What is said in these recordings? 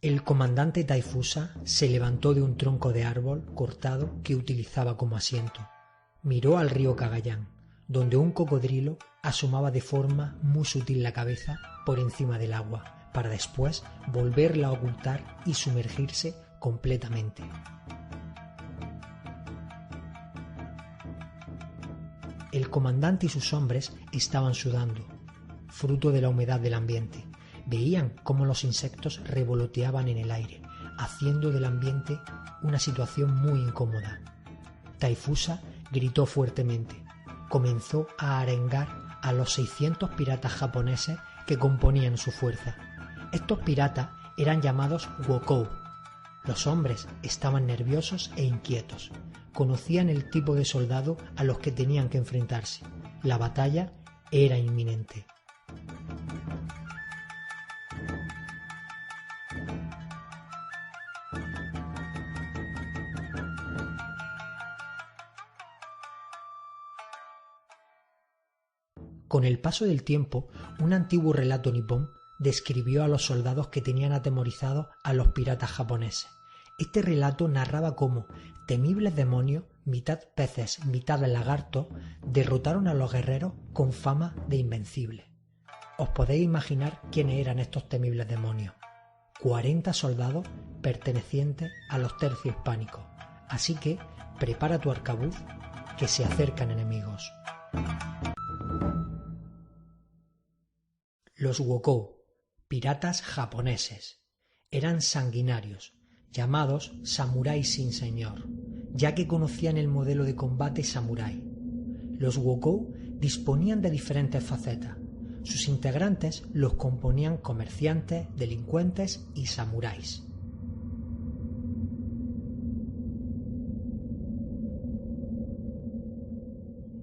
El comandante Taifusa se levantó de un tronco de árbol cortado que utilizaba como asiento. Miró al río Cagayán, donde un cocodrilo asomaba de forma muy sutil la cabeza por encima del agua, para después volverla a ocultar y sumergirse completamente. El comandante y sus hombres estaban sudando, fruto de la humedad del ambiente. Veían cómo los insectos revoloteaban en el aire, haciendo del ambiente una situación muy incómoda. Taifusa gritó fuertemente. Comenzó a arengar a los 600 piratas japoneses que componían su fuerza. Estos piratas eran llamados wokou. Los hombres estaban nerviosos e inquietos. Conocían el tipo de soldado a los que tenían que enfrentarse. La batalla era inminente. Con el paso del tiempo, un antiguo relato nipón describió a los soldados que tenían atemorizados a los piratas japoneses. Este relato narraba cómo temibles demonios, mitad peces, mitad lagartos, derrotaron a los guerreros con fama de invencibles. Os podéis imaginar quiénes eran estos temibles demonios. 40 soldados pertenecientes a los tercios hispánicos. Así que prepara tu arcabuz, que se acercan enemigos. Los wokou, piratas japoneses, eran sanguinarios, llamados samuráis sin señor, ya que conocían el modelo de combate samurái. Los wokou disponían de diferentes facetas. Sus integrantes los componían comerciantes, delincuentes y samuráis.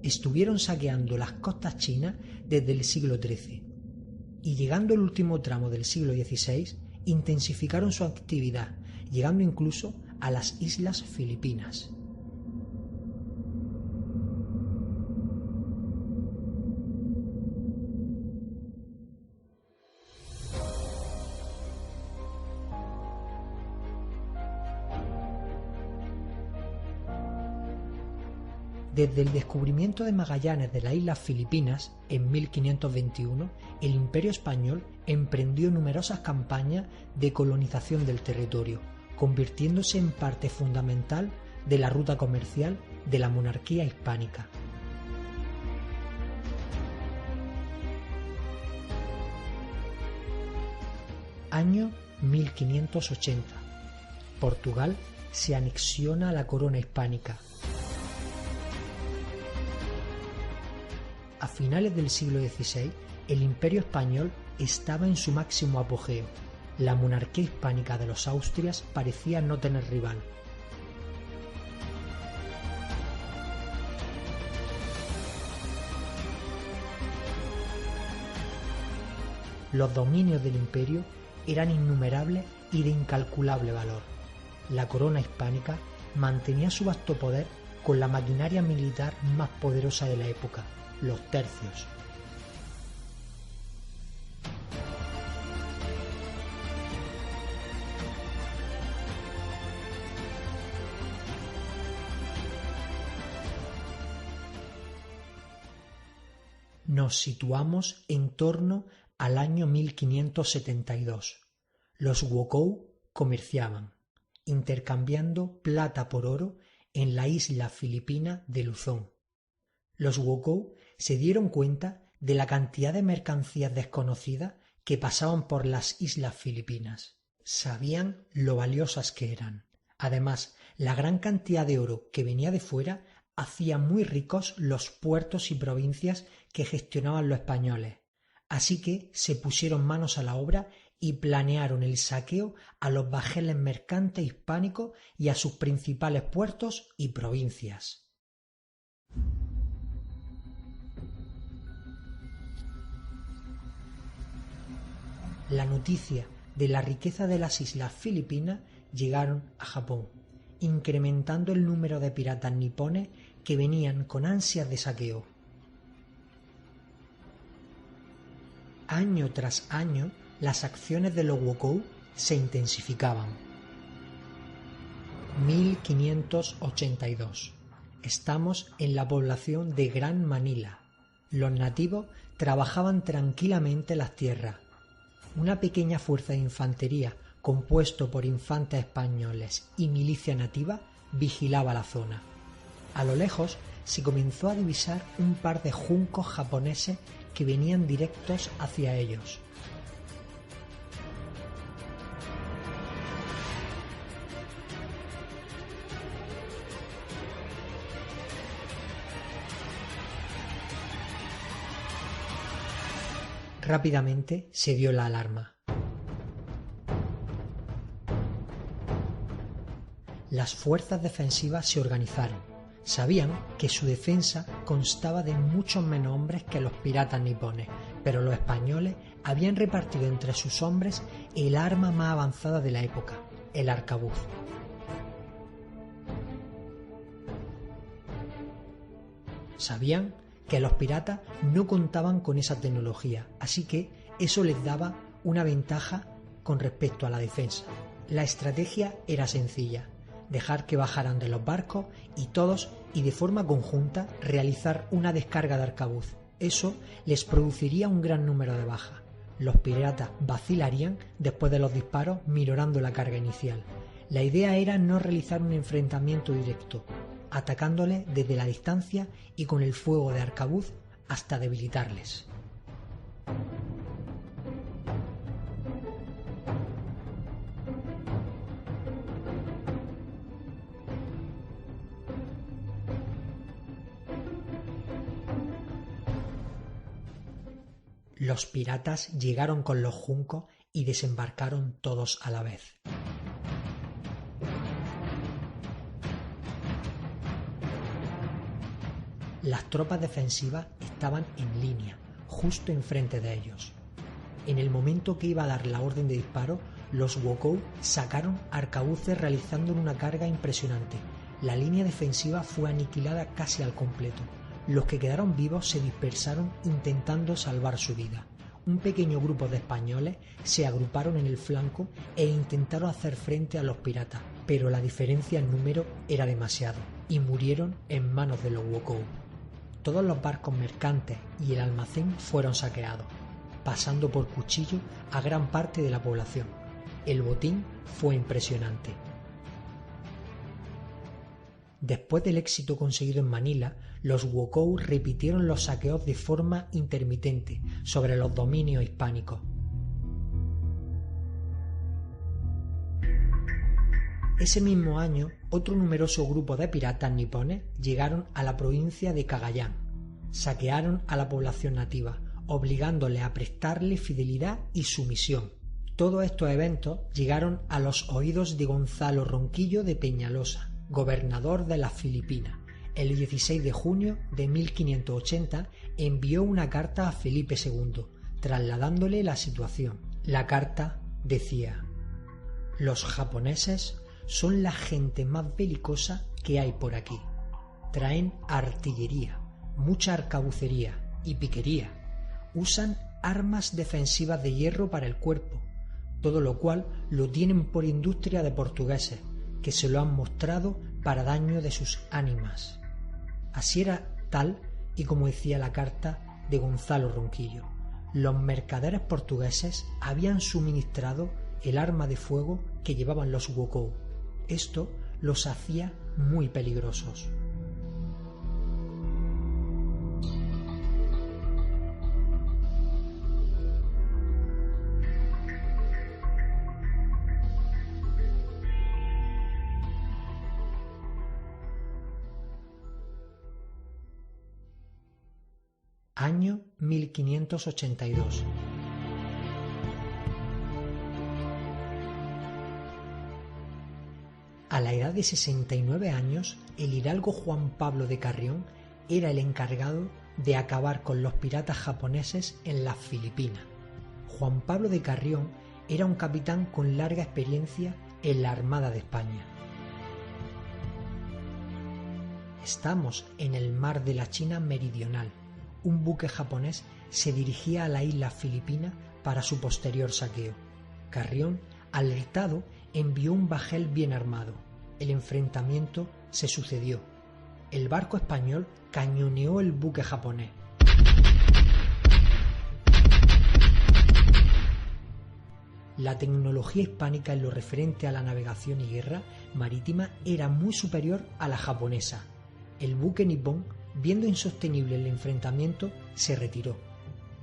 Estuvieron saqueando las costas chinas desde el siglo XIII. Y llegando el último tramo del siglo XVI, intensificaron su actividad, llegando incluso a las islas Filipinas. Desde el descubrimiento de Magallanes de las islas Filipinas en 1521, el Imperio Español emprendió numerosas campañas de colonización del territorio, convirtiéndose en parte fundamental de la ruta comercial de la monarquía hispánica. Año 1580. Portugal se anexiona a la corona hispánica. A finales del siglo XVI, el Imperio Español estaba en su máximo apogeo. La monarquía hispánica de los Austrias parecía no tener rival. Los dominios del imperio eran innumerables y de incalculable valor. La corona hispánica mantenía su vasto poder con la maquinaria militar más poderosa de la época, los tercios. Nos situamos en torno al año 1572. Los wokou comerciaban, intercambiando plata por oro en la isla filipina de Luzón. Los wokou se dieron cuenta de la cantidad de mercancías desconocidas que pasaban por las islas filipinas. Sabían lo valiosas que eran. Además, la gran cantidad de oro que venía de fuera hacía muy ricos los puertos y provincias que gestionaban los españoles. Así que se pusieron manos a la obra y planearon el saqueo a los bajeles mercantes hispánicos y a sus principales puertos y provincias. La noticia de la riqueza de las islas filipinas llegaron a Japón, incrementando el número de piratas nipones que venían con ansias de saqueo. Año tras año, las acciones de los wokou se intensificaban. 1582. Estamos en la población de Gran Manila. Los nativos trabajaban tranquilamente las tierras. Una pequeña fuerza de infantería, compuesto por infantes españoles y milicia nativa, vigilaba la zona. A lo lejos se comenzó a divisar un par de juncos japoneses que venían directos hacia ellos. Rápidamente se dio la alarma. Las fuerzas defensivas se organizaron. Sabían que su defensa constaba de muchos menos hombres que los piratas nipones, pero los españoles habían repartido entre sus hombres el arma más avanzada de la época, el arcabuz. Sabían que los piratas no contaban con esa tecnología, así que eso les daba una ventaja con respecto a la defensa. La estrategia era sencilla: dejar que bajaran de los barcos y todos, y de forma conjunta, realizar una descarga de arcabuz. Eso les produciría un gran número de bajas. Los piratas vacilarían después de los disparos, minorando la carga inicial. La idea era no realizar un enfrentamiento directo, atacándole desde la distancia y con el fuego de arcabuz hasta debilitarles. Los piratas llegaron con los juncos y desembarcaron todos a la vez. Las tropas defensivas estaban en línea, justo enfrente de ellos. En el momento que iba a dar la orden de disparo, los wokou sacaron arcabuces realizando una carga impresionante. La línea defensiva fue aniquilada casi al completo. Los que quedaron vivos se dispersaron intentando salvar su vida. Un pequeño grupo de españoles se agruparon en el flanco e intentaron hacer frente a los piratas, pero la diferencia en número era demasiado y murieron en manos de los wokou. Todos los barcos mercantes y el almacén fueron saqueados, pasando por cuchillo a gran parte de la población. El botín fue impresionante. Después del éxito conseguido en Manila, los wokou repitieron los saqueos de forma intermitente sobre los dominios hispánicos. Ese mismo año, otro numeroso grupo de piratas nipones llegaron a la provincia de Cagayán. Saquearon a la población nativa, obligándole a prestarle fidelidad y sumisión. Todos estos eventos llegaron a los oídos de Gonzalo Ronquillo de Peñalosa, gobernador de las Filipinas. El 16 de junio de 1580 envió una carta a Felipe II, trasladándole la situación. La carta decía: «Los japoneses son la gente más belicosa que hay por aquí. Traen artillería, mucha arcabucería y piquería. Usan armas defensivas de hierro para el cuerpo, todo lo cual lo tienen por industria de portugueses, que se lo han mostrado para daño de sus ánimas». Así era tal y como decía la carta de Gonzalo Ronquillo. Los mercaderes portugueses habían suministrado el arma de fuego que llevaban los wokou. Esto los hacía muy peligrosos. Año 1582. A la edad de 69 años, el hidalgo Juan Pablo de Carrión era el encargado de acabar con los piratas japoneses en las Filipinas. Juan Pablo de Carrión era un capitán con larga experiencia en la Armada de España. Estamos en el mar de la China Meridional. Un buque japonés se dirigía a la isla filipina para su posterior saqueo. Carrión Alertado, envió un bajel bien armado. El enfrentamiento se sucedió. El barco español cañoneó el buque japonés. La tecnología hispánica en lo referente a la navegación y guerra marítima era muy superior a la japonesa. El buque nipón, viendo insostenible el enfrentamiento, se retiró.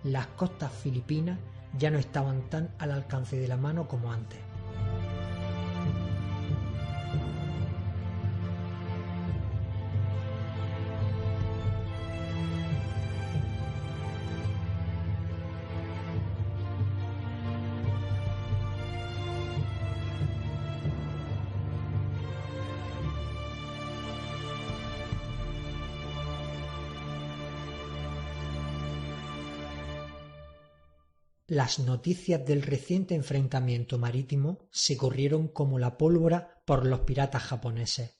Las costas filipinas ya no estaban tan al alcance de la mano como antes. Las noticias del reciente enfrentamiento marítimo se corrieron como la pólvora por los piratas japoneses.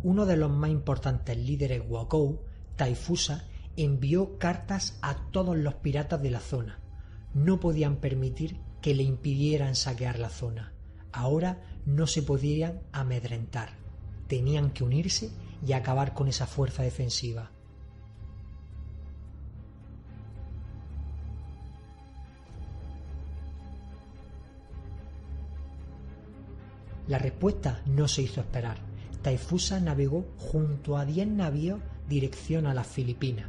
Uno de los más importantes líderes Wokou, Taifusa, envió cartas a todos los piratas de la zona. No podían permitir que le impidieran saquear la zona. Ahora no se podían amedrentar. Tenían que unirse y acabar con esa fuerza defensiva. La respuesta no se hizo esperar. Taifusa navegó junto a 10 navíos dirección a las Filipinas.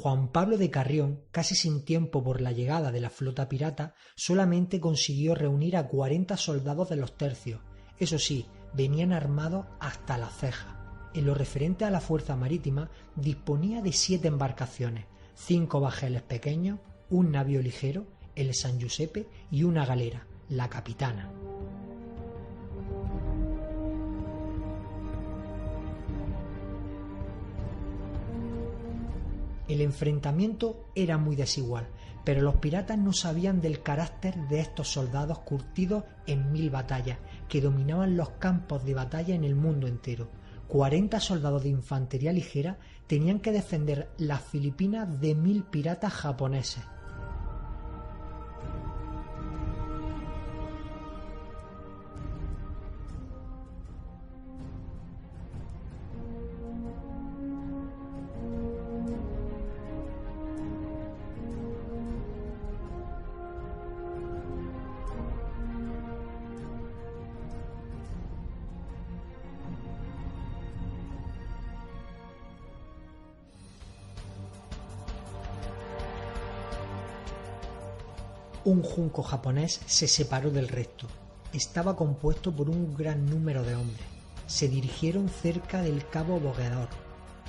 Juan Pablo de Carrión, casi sin tiempo por la llegada de la flota pirata, solamente consiguió reunir a 40 soldados de los tercios. Eso sí, venían armados hasta la ceja. En lo referente a la fuerza marítima, disponía de 7 embarcaciones, 5 bajeles pequeños, un navío ligero, el San Giuseppe, y una galera, la Capitana. El enfrentamiento era muy desigual, pero los piratas no sabían del carácter de estos soldados curtidos en 1000 batallas, que dominaban los campos de batalla en el mundo entero. 40 soldados de infantería ligera tenían que defender las Filipinas de 1000 piratas japoneses. Un junco japonés se separó del resto. Estaba compuesto por un gran número de hombres. Se dirigieron cerca del cabo Boguedor.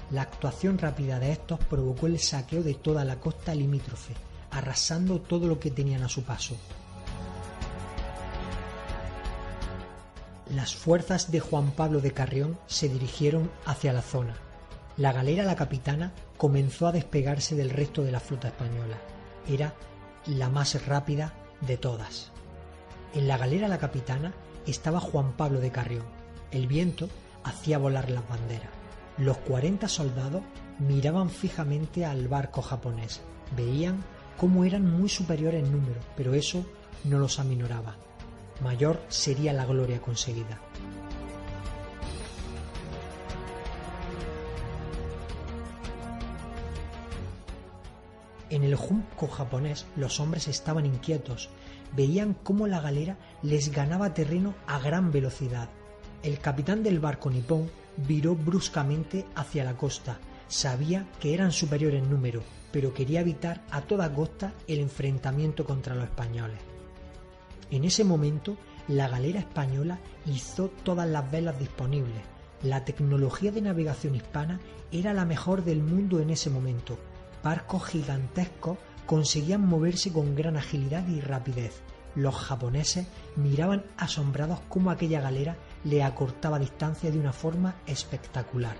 La actuación rápida de estos provocó el saqueo de toda la costa limítrofe, arrasando todo lo que tenían a su paso. Las fuerzas de Juan Pablo de Carrión se dirigieron hacia la zona. La galera La Capitana comenzó a despegarse del resto de la flota española. Era la más rápida de todas. En la galera La Capitana estaba Juan Pablo de Carrión. El viento hacía volar las banderas. Los 40 soldados miraban fijamente al barco japonés. Veían cómo eran muy superiores en número, pero eso no los aminoraba. Mayor sería la gloria conseguida. En el junco japonés los hombres estaban inquietos, veían cómo la galera les ganaba terreno a gran velocidad. El capitán del barco nipón viró bruscamente hacia la costa. Sabía que eran superiores en número, pero quería evitar a toda costa el enfrentamiento contra los españoles. En ese momento, la galera española izó todas las velas disponibles. La tecnología de navegación hispana era la mejor del mundo en ese momento. Barcos gigantescos conseguían moverse con gran agilidad y rapidez. Los japoneses miraban asombrados cómo aquella galera le acortaba distancia de una forma espectacular.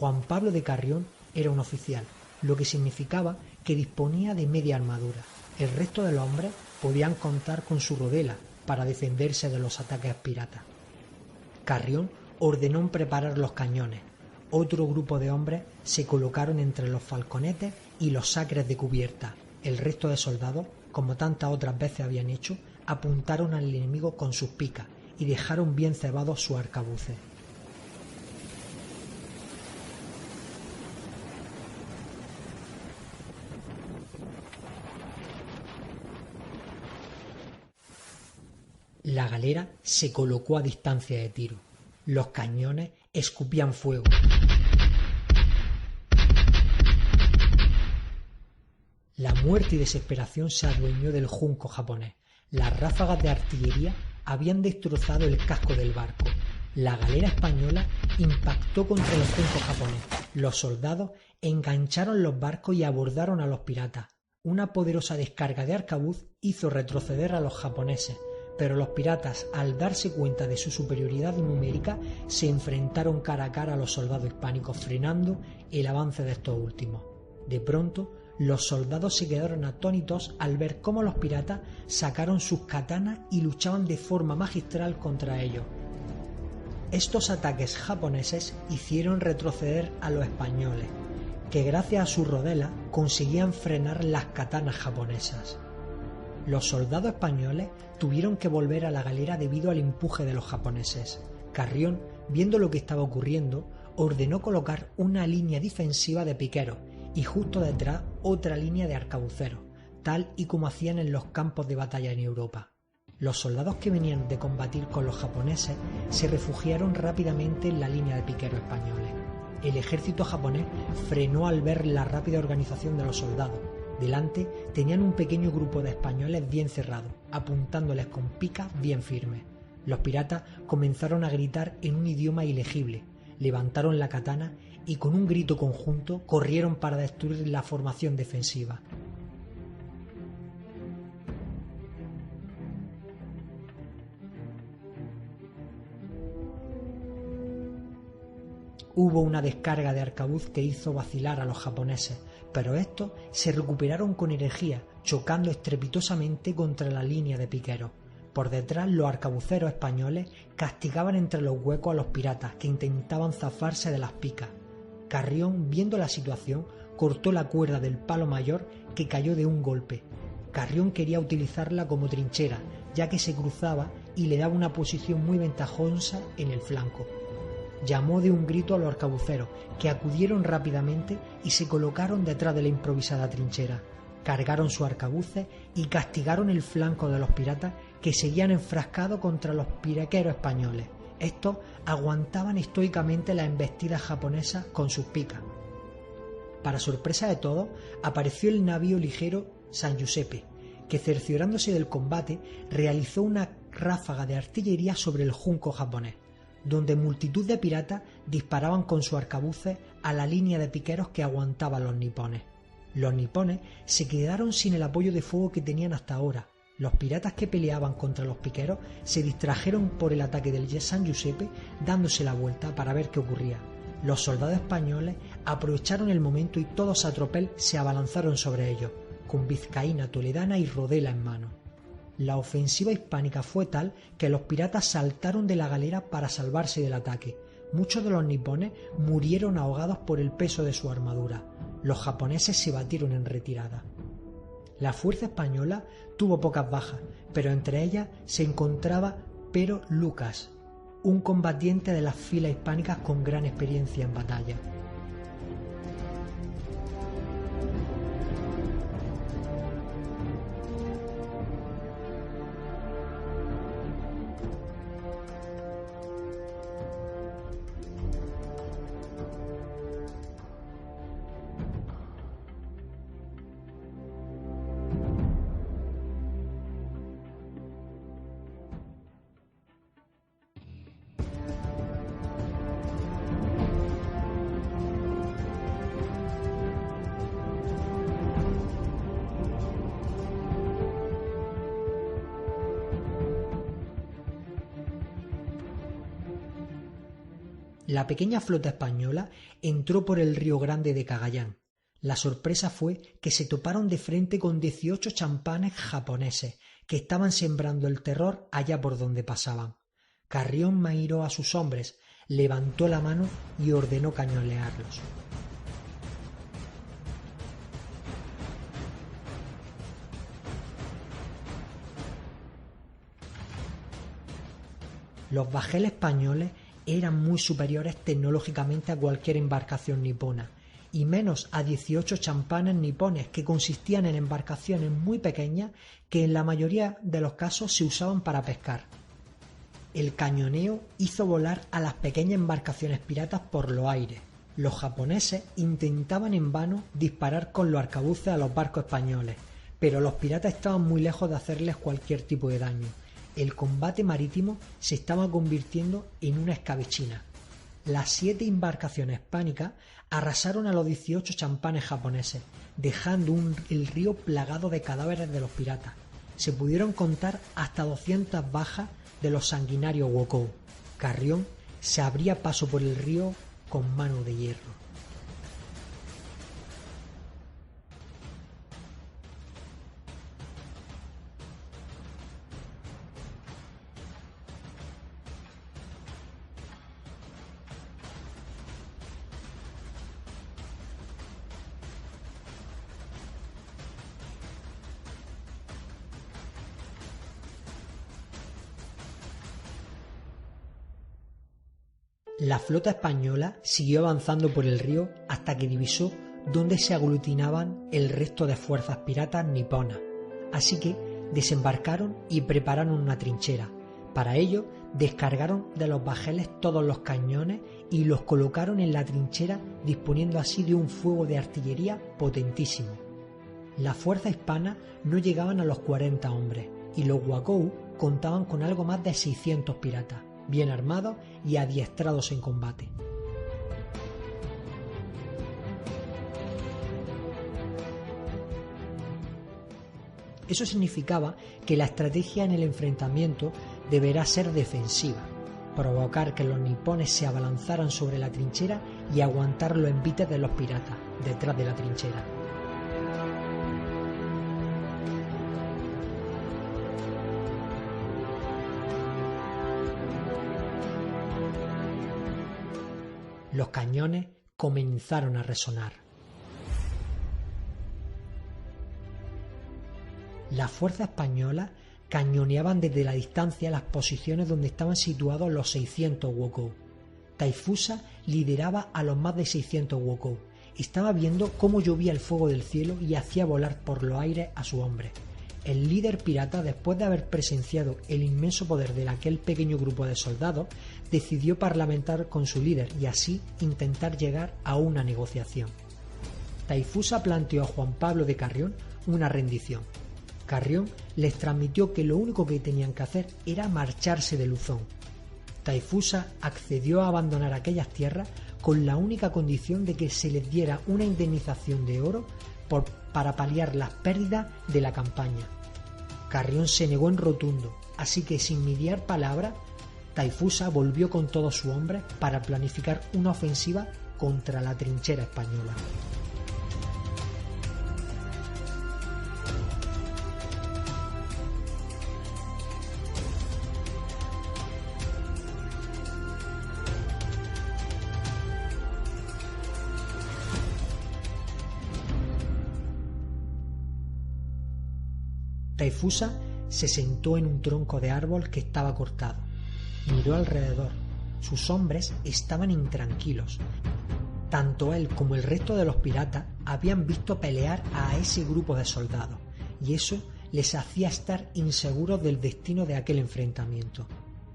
Juan Pablo de Carrión era un oficial, lo que significaba que disponía de media armadura. El resto de los hombres podían contar con su rodela para defenderse de los ataques piratas. Carrión ordenó preparar los cañones. Otro grupo de hombres se colocaron entre los falconetes y los sacres de cubierta. El resto de soldados, como tantas otras veces habían hecho, apuntaron al enemigo con sus picas y dejaron bien cebados sus arcabuces. La galera se colocó a distancia de tiro. Los cañones escupían fuego. La muerte y desesperación se adueñó del junco japonés. Las ráfagas de artillería habían destrozado el casco del barco. La galera española impactó contra el junco japonés. Los soldados engancharon los barcos y abordaron a los piratas. Una poderosa descarga de arcabuz hizo retroceder a los japoneses, pero los piratas, al darse cuenta de su superioridad numérica, se enfrentaron cara a cara a los soldados hispánicos, frenando el avance de estos últimos. De pronto, los soldados se quedaron atónitos al ver cómo los piratas sacaron sus katanas y luchaban de forma magistral contra ellos. Estos ataques japoneses hicieron retroceder a los españoles, que gracias a sus rodelas conseguían frenar las katanas japonesas. Los soldados españoles tuvieron que volver a la galera debido al empuje de los japoneses. Carrión, viendo lo que estaba ocurriendo, ordenó colocar una línea defensiva de piqueros y justo detrás otra línea de arcabuceros, tal y como hacían en los campos de batalla en Europa. Los soldados que venían de combatir con los japoneses se refugiaron rápidamente en la línea de piqueros españoles. El ejército japonés frenó al ver la rápida organización de los soldados. Delante tenían un pequeño grupo de españoles bien cerrados, apuntándoles con picas bien firmes. Los piratas comenzaron a gritar en un idioma ilegible, levantaron la katana y con un grito conjunto corrieron para destruir la formación defensiva. Hubo una descarga de arcabuz que hizo vacilar a los japoneses, pero estos se recuperaron con energía, chocando estrepitosamente contra la línea de piqueros. Por detrás, los arcabuceros españoles castigaban entre los huecos a los piratas que intentaban zafarse de las picas. Carrión, viendo la situación, cortó la cuerda del palo mayor que cayó de un golpe. Carrión quería utilizarla como trinchera, ya que se cruzaba y le daba una posición muy ventajosa en el flanco. Llamó de un grito a los arcabuceros, que acudieron rápidamente y se colocaron detrás de la improvisada trinchera. Cargaron sus arcabuces y castigaron el flanco de los piratas que seguían enfrascados contra los piraqueros españoles. Estos aguantaban estoicamente las embestidas japonesas con sus picas. Para sorpresa de todos, apareció el navío ligero San Giuseppe, que cerciorándose del combate realizó una ráfaga de artillería sobre el junco japonés, donde multitud de piratas disparaban con sus arcabuces a la línea de piqueros que aguantaban los nipones. Los nipones se quedaron sin el apoyo de fuego que tenían hasta ahora. Los piratas que peleaban contra los piqueros se distrajeron por el ataque del San Giuseppe, dándose la vuelta para ver qué ocurría. Los soldados españoles aprovecharon el momento y todos a tropel se abalanzaron sobre ellos, con vizcaína toledana y rodela en mano. La ofensiva hispánica fue tal que los piratas saltaron de la galera para salvarse del ataque. Muchos de los nipones murieron ahogados por el peso de su armadura. Los japoneses se batieron en retirada. La fuerza española tuvo pocas bajas, pero entre ellas se encontraba Pero Lucas, un combatiente de las filas hispánicas con gran experiencia en batalla. La pequeña flota española entró por el río Grande de Cagayán. La sorpresa fue que se toparon de frente con 18 champanes japoneses que estaban sembrando el terror allá por donde pasaban. Carrión miró a sus hombres, levantó la mano y ordenó cañonearlos. Los bajeles españoles eran muy superiores tecnológicamente a cualquier embarcación nipona, y menos a 18 champanes nipones que consistían en embarcaciones muy pequeñas que en la mayoría de los casos se usaban para pescar. El cañoneo hizo volar a las pequeñas embarcaciones piratas por los aires. Los japoneses intentaban en vano disparar con los arcabuces a los barcos españoles, pero los piratas estaban muy lejos de hacerles cualquier tipo de daño. El combate marítimo se estaba convirtiendo en una escabechina. Las 7 embarcaciones hispánicas arrasaron a los 18 champanes japoneses, dejando el río plagado de cadáveres de los piratas. Se pudieron contar hasta 200 bajas de los sanguinarios wokou. Carrión se abría paso por el río con mano de hierro. La flota española siguió avanzando por el río hasta que divisó dónde se aglutinaban el resto de fuerzas piratas niponas, así que desembarcaron y prepararon una trinchera. Para ello descargaron de los bajeles todos los cañones y los colocaron en la trinchera, disponiendo así de un fuego de artillería potentísimo. Las fuerzas hispanas no llegaban a los 40 hombres y los wokou contaban con algo más de 600 piratas, bien armados y adiestrados en combate. Eso significaba que la estrategia en el enfrentamiento deberá ser defensiva, provocar que los nipones se abalanzaran sobre la trinchera y aguantar los envites de los piratas detrás de la trinchera. Los cañones comenzaron a resonar. Las fuerzas españolas cañoneaban desde la distancia las posiciones donde estaban situados los 600 wokou. Taifusa lideraba a los más de 600 wokou. Estaba viendo cómo llovía el fuego del cielo y hacía volar por los aires a su hombre. El líder pirata, después de haber presenciado el inmenso poder de aquel pequeño grupo de soldados, decidió parlamentar con su líder y así intentar llegar a una negociación. Taifusa planteó a Juan Pablo de Carrión una rendición. Carrión les transmitió que lo único que tenían que hacer era marcharse de Luzón. Taifusa accedió a abandonar aquellas tierras con la única condición de que se les diera una indemnización de oro para paliar las pérdidas de la campaña. Carrión se negó en rotundo, así que sin mediar palabra, Taifusa volvió con todos sus hombres para planificar una ofensiva contra la trinchera española. Taifusa se sentó en un tronco de árbol que estaba cortado. Miró alrededor. Sus hombres estaban intranquilos. Tanto él como el resto de los piratas habían visto pelear a ese grupo de soldados, y eso les hacía estar inseguros del destino de aquel enfrentamiento.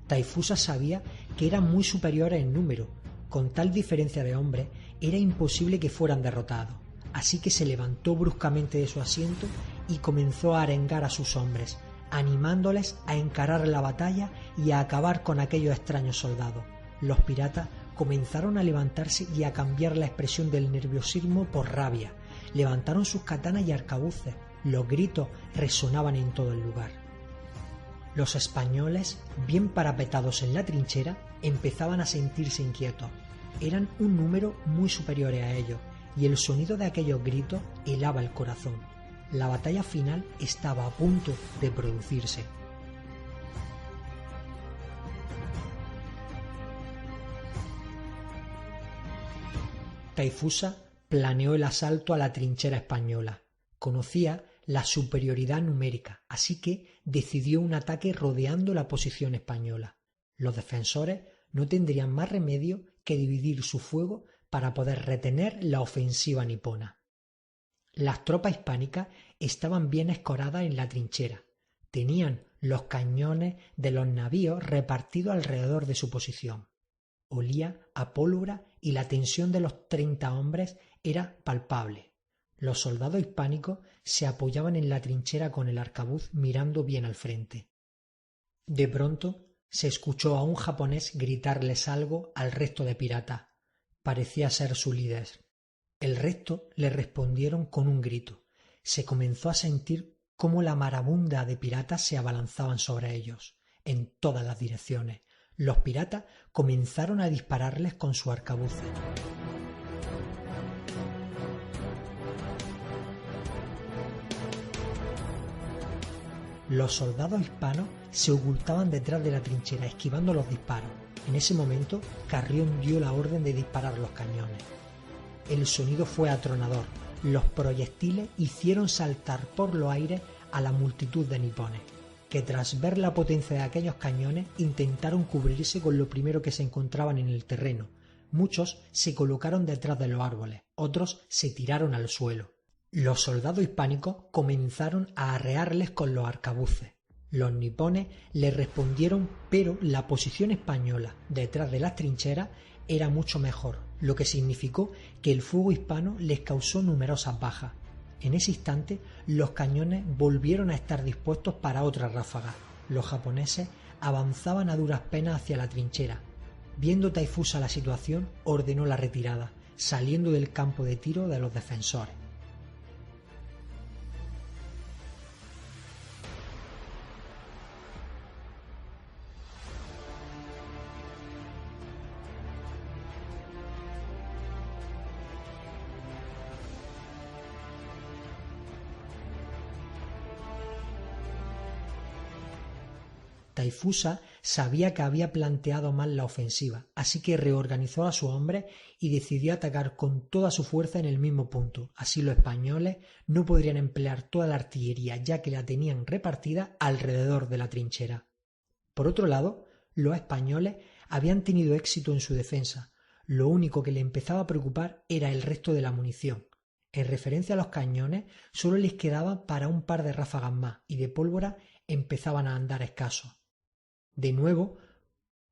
Taifusa sabía que eran muy superiores en número. Con tal diferencia de hombres, era imposible que fueran derrotados. Así que se levantó bruscamente de su asiento y comenzó a arengar a sus hombres, animándoles a encarar la batalla y a acabar con aquellos extraños soldados. Los piratas comenzaron a levantarse y a cambiar la expresión del nerviosismo por rabia. Levantaron sus katanas y arcabuces. Los gritos resonaban en todo el lugar. Los españoles, bien parapetados en la trinchera, empezaban a sentirse inquietos. eran un número muy superior a ellos, y el sonido de aquellos gritos helaba el corazón. La batalla final estaba a punto de producirse. Taifusa planeó el asalto a la trinchera española. Conocía la superioridad numérica, así que decidió un ataque rodeando la posición española. Los defensores no tendrían más remedio que dividir su fuego para poder retener la ofensiva nipona. Las tropas hispánicas estaban bien escoradas en la trinchera. Tenían los cañones de los navíos repartidos alrededor de su posición. Olía a pólvora y la tensión de los 30 hombres era palpable. Los soldados hispánicos se apoyaban en la trinchera con el arcabuz mirando bien al frente. De pronto se escuchó a un japonés gritarles algo al resto de piratas. Parecía ser su líder. El resto le respondieron con un grito. Se comenzó a sentir cómo la marabunta de piratas se abalanzaban sobre ellos, en todas las direcciones. Los piratas comenzaron a dispararles con sus arcabuces. Los soldados hispanos se ocultaban detrás de la trinchera, esquivando los disparos. En ese momento, Carrión dio la orden de disparar los cañones. El sonido fue atronador. Los proyectiles hicieron saltar por los aires a la multitud de nipones, que tras ver la potencia de aquellos cañones intentaron cubrirse con lo primero que se encontraban en el terreno. Muchos se colocaron detrás de los árboles, otros se tiraron al suelo. Los soldados hispánicos comenzaron a arrearles con los arcabuces. Los nipones les respondieron, pero la posición española detrás de las trincheras era mucho mejor, lo que significó que el fuego hispano les causó numerosas bajas. En ese instante, los cañones volvieron a estar dispuestos para otra ráfaga. Los japoneses avanzaban a duras penas hacia la trinchera. Viendo Taifusa la situación, ordenó la retirada, saliendo del campo de tiro de los defensores. Taifusa sabía que había planteado mal la ofensiva, así que reorganizó a sus hombres y decidió atacar con toda su fuerza en el mismo punto. Así los españoles no podrían emplear toda la artillería, ya que la tenían repartida alrededor de la trinchera. Por otro lado, los españoles habían tenido éxito en su defensa. Lo único que le empezaba a preocupar era el resto de la munición. En referencia a los cañones, solo les quedaba para un par de ráfagas más y de pólvora empezaban a andar escasos. De nuevo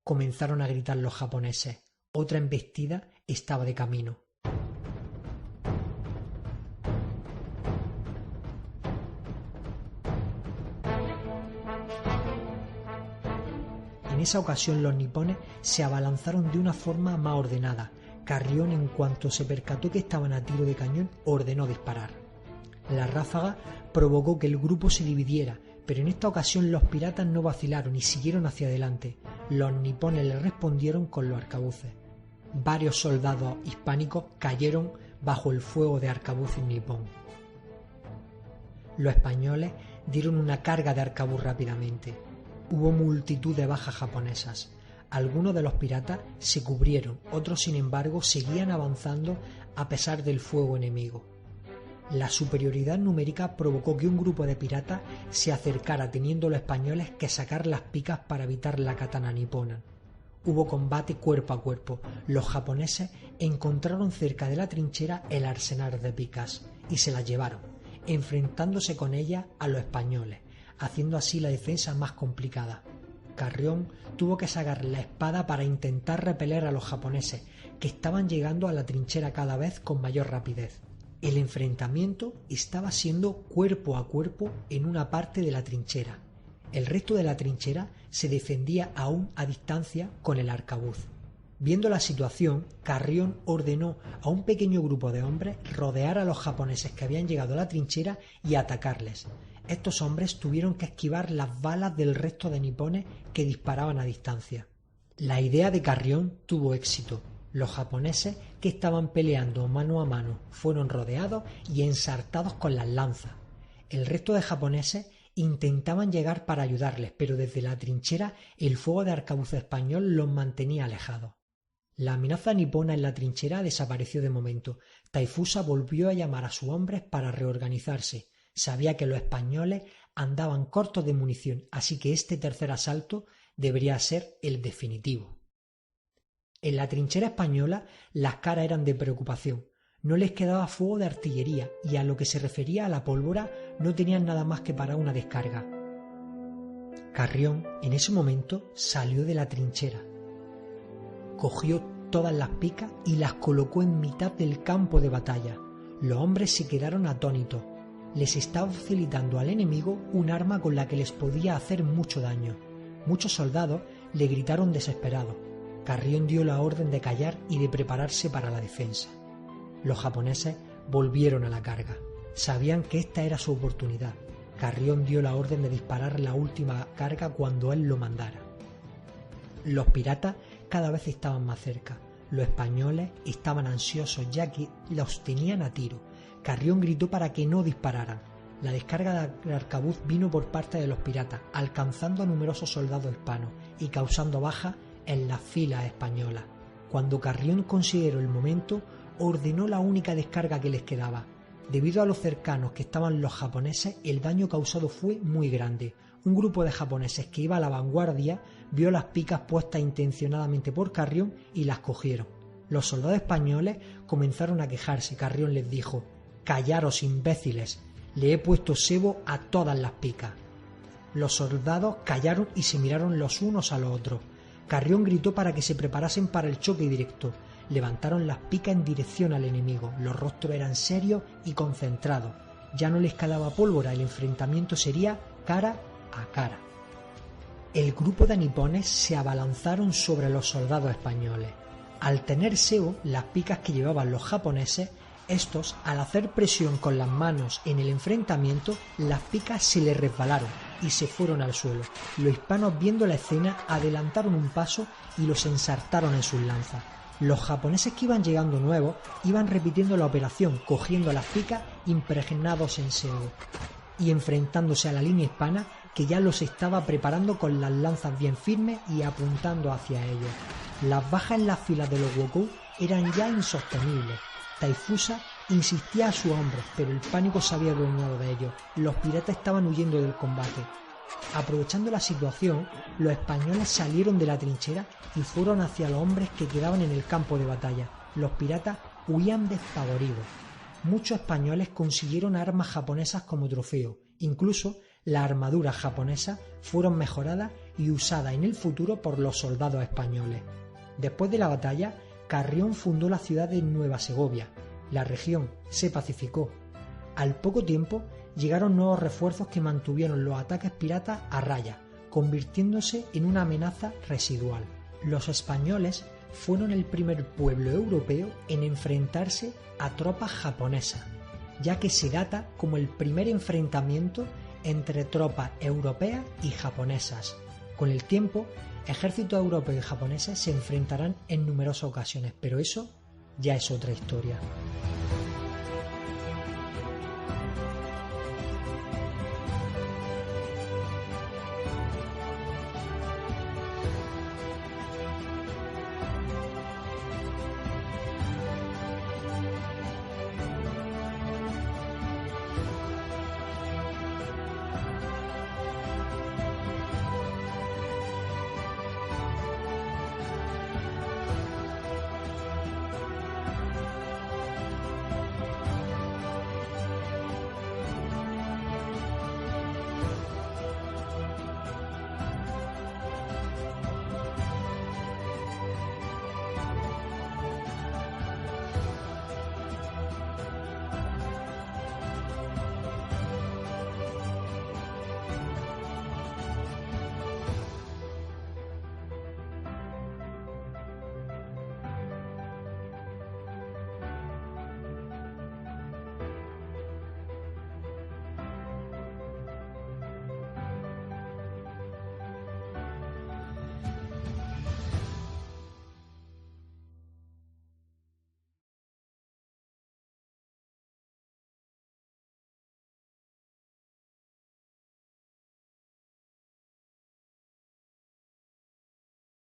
comenzaron a gritar los japoneses. Otra embestida estaba de camino. En esa ocasión los nipones se abalanzaron de una forma más ordenada. Carrión, en cuanto se percató que estaban a tiro de cañón, ordenó disparar. La ráfaga provocó que el grupo se dividiera, pero en esta ocasión los piratas no vacilaron y siguieron hacia adelante. Los nipones les respondieron con los arcabuces. Varios soldados hispánicos cayeron bajo el fuego de arcabuces nipón. Los españoles dieron una carga de arcabuz rápidamente. Hubo multitud de bajas japonesas. Algunos de los piratas se cubrieron, otros sin embargo seguían avanzando a pesar del fuego enemigo. La superioridad numérica provocó que un grupo de piratas se acercara, teniendo los españoles que sacar las picas para evitar la katana nipona. Hubo combate cuerpo a cuerpo. Los japoneses encontraron cerca de la trinchera el arsenal de picas y se las llevaron, enfrentándose con ellas a los españoles, haciendo así la defensa más complicada. Carrión tuvo que sacar la espada para intentar repeler a los japoneses, que estaban llegando a la trinchera cada vez con mayor rapidez. El enfrentamiento estaba siendo cuerpo a cuerpo en una parte de la trinchera. El resto de la trinchera se defendía aún a distancia con el arcabuz. Viendo la situación, Carrión ordenó a un pequeño grupo de hombres rodear a los japoneses que habían llegado a la trinchera y atacarles. Estos hombres tuvieron que esquivar las balas del resto de nipones que disparaban a distancia. La idea de Carrión tuvo éxito. Los japoneses, que estaban peleando mano a mano, fueron rodeados y ensartados con las lanzas. El resto de japoneses intentaban llegar para ayudarles, pero desde la trinchera el fuego de arcabuz español los mantenía alejados. La amenaza nipona en la trinchera desapareció de momento. Taifusa volvió a llamar a sus hombres para reorganizarse. Sabía que los españoles andaban cortos de munición, así que este tercer asalto debería ser el definitivo. En la trinchera española las caras eran de preocupación. No les quedaba fuego de artillería y a lo que se refería a la pólvora no tenían nada más que para una descarga. Carrión en ese momento salió de la trinchera. Cogió todas las picas y las colocó en mitad del campo de batalla. Los hombres se quedaron atónitos. Les estaba facilitando al enemigo un arma con la que les podía hacer mucho daño. Muchos soldados le gritaron desesperados. Carrión dio la orden de callar y de prepararse para la defensa. Los japoneses volvieron a la carga. Sabían que esta era su oportunidad. Carrión dio la orden de disparar la última carga cuando él lo mandara. Los piratas cada vez estaban más cerca. Los españoles estaban ansiosos ya que los tenían a tiro. Carrión gritó para que no dispararan. La descarga de arcabuz vino por parte de los piratas, alcanzando a numerosos soldados hispanos y causando bajas en las filas españolas. Cuando Carrión consideró el momento, ordenó la única descarga que les quedaba. Debido a lo cercanos que estaban los japoneses, el daño causado fue muy grande. Un grupo de japoneses que iba a la vanguardia vio las picas puestas intencionadamente por Carrión y las cogieron. Los soldados españoles comenzaron a quejarse. Carrión les dijo: «Callaros, imbéciles, le he puesto sebo a todas las picas». Los soldados callaron y se miraron los unos a los otros. Carrión gritó para que se preparasen para el choque directo. Levantaron las picas en dirección al enemigo. Los rostros eran serios y concentrados. Ya no les quedaba pólvora, el enfrentamiento sería cara a cara. El grupo de nipones se abalanzaron sobre los soldados españoles. Al tener sebo, las picas que llevaban los japoneses, estos, al hacer presión con las manos en el enfrentamiento, las picas se les resbalaron y se fueron al suelo. Los hispanos, viendo la escena, adelantaron un paso y los ensartaron en sus lanzas. Los japoneses que iban llegando nuevos iban repitiendo la operación, cogiendo las picas impregnados en sebo y enfrentándose a la línea hispana que ya los estaba preparando con las lanzas bien firmes y apuntando hacia ellos. Las bajas en las filas de los Wokou eran ya insostenibles. Taifusa insistía a sus hombres, pero el pánico se había adueñado de ellos. Los piratas estaban huyendo del combate. Aprovechando la situación, los españoles salieron de la trinchera y fueron hacia los hombres que quedaban en el campo de batalla. Los piratas huían despavoridos. Muchos españoles consiguieron armas japonesas como trofeo. Incluso las armaduras japonesas fueron mejoradas y usadas en el futuro por los soldados españoles. Después de la batalla, Carrión fundó la ciudad de Nueva Segovia. La región se pacificó. Al poco tiempo llegaron nuevos refuerzos que mantuvieron los ataques piratas a raya, convirtiéndose en una amenaza residual. Los españoles fueron el primer pueblo europeo en enfrentarse a tropas japonesas, ya que se data como el primer enfrentamiento entre tropas europeas y japonesas. Con el tiempo, ejércitos europeos y japoneses se enfrentarán en numerosas ocasiones, pero eso ya es otra historia.